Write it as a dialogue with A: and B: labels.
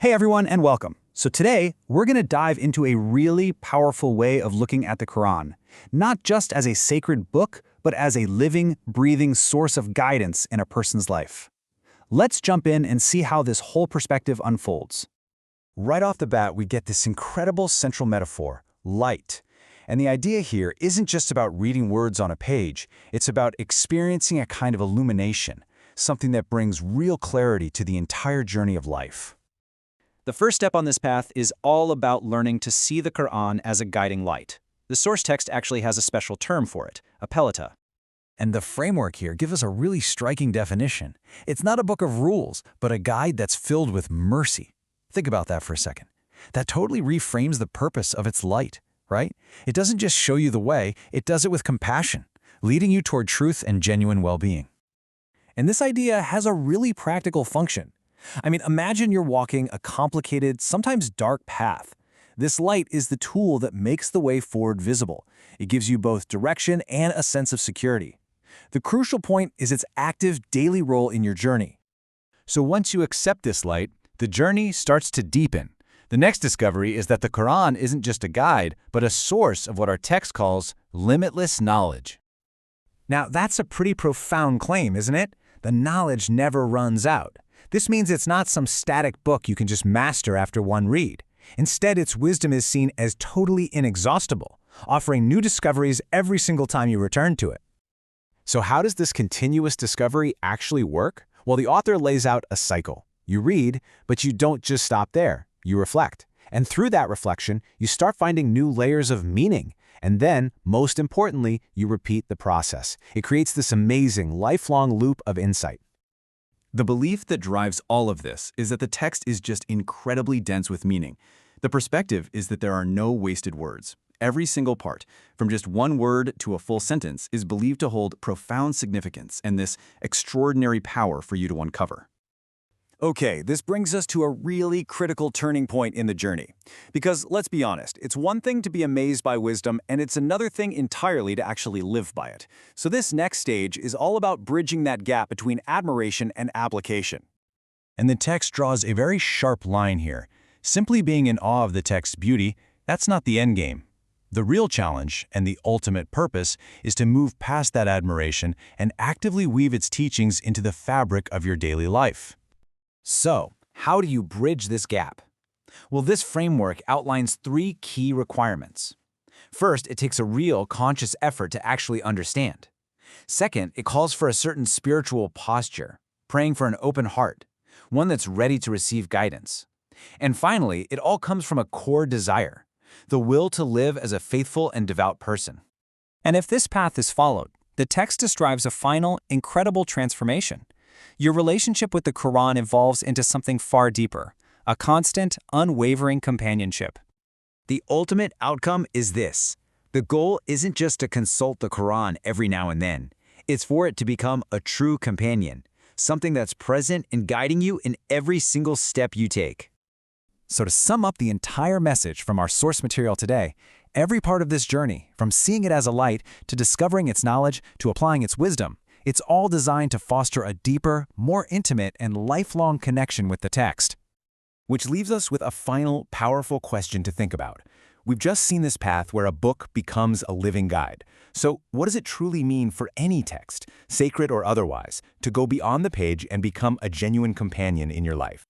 A: Hey everyone, and welcome. So today, we're going to dive into a really powerful way of looking at the Quran, not just as a sacred book, but as a living, breathing source of guidance in a person's life. Let's jump in and see how this whole perspective unfolds.
B: Right off the bat, we get this incredible central metaphor, light. And the idea here isn't just about reading words on a page, it's about experiencing a kind of illumination, something that brings real clarity to the entire journey of life.
C: The first step on this path is all about learning to see the Quran as a guiding light. The source text actually has a special term for it, a pelita.
B: And the framework here gives us a really striking definition. It's not a book of rules, but a guide that's filled with mercy. Think about that for a second. That totally reframes the purpose of its light, right? It doesn't just show you the way, it does it with compassion, leading you toward truth and genuine well-being. And this idea has a really practical function. Imagine you're walking a complicated, sometimes dark path. This light is the tool that makes the way forward visible. It gives you both direction and a sense of security. The crucial point is its active daily role in your journey. So once you accept this light, the journey starts to deepen. The next discovery is that the Quran isn't just a guide, but a source of what our text calls limitless knowledge. Now, that's a pretty profound claim, isn't it? The knowledge never runs out. This means it's not some static book you can just master after one read. Instead, its wisdom is seen as totally inexhaustible, offering new discoveries every single time you return to it. So how does this continuous discovery actually work? Well, the author lays out a cycle. You read, but you don't just stop there. You reflect. And through that reflection, you start finding new layers of meaning. And then, most importantly, you repeat the process. It creates this amazing, lifelong loop of insight.
D: The belief that drives all of this is that the text is just incredibly dense with meaning. The perspective is that there are no wasted words. Every single part, from just one word to a full sentence, is believed to hold profound significance and this extraordinary power for you to uncover.
C: Okay, this brings us to a really critical turning point in the journey. Because let's be honest, it's one thing to be amazed by wisdom, and it's another thing entirely to actually live by it. So this next stage is all about bridging that gap between admiration and application.
B: And the text draws a very sharp line here. Simply being in awe of the text's beauty, that's not the endgame. The real challenge, and the ultimate purpose, is to move past that admiration and actively weave its teachings into the fabric of your daily life. So, how do you bridge this gap? Well, this framework outlines 3 key requirements. First, it takes a real, conscious effort to actually understand. Second, it calls for a certain spiritual posture, praying for an open heart, one that's ready to receive guidance. And finally, it all comes from a core desire, the will to live as a faithful and devout person.
A: And if this path is followed, the text describes a final, incredible transformation. Your relationship with the Quran evolves into something far deeper, a constant, unwavering companionship.
E: The ultimate outcome is this. The goal isn't just to consult the Quran every now and then. It's for it to become a true companion, something that's present and guiding you in every single step you take.
B: So to sum up the entire message from our source material today, every part of this journey, from seeing it as a light to discovering its knowledge to applying its wisdom, it's all designed to foster a deeper, more intimate, and lifelong connection with the text. Which leaves us with a final, powerful question to think about. We've just seen this path where a book becomes a living guide. So what does it truly mean for any text, sacred or otherwise, to go beyond the page and become a genuine companion in your life?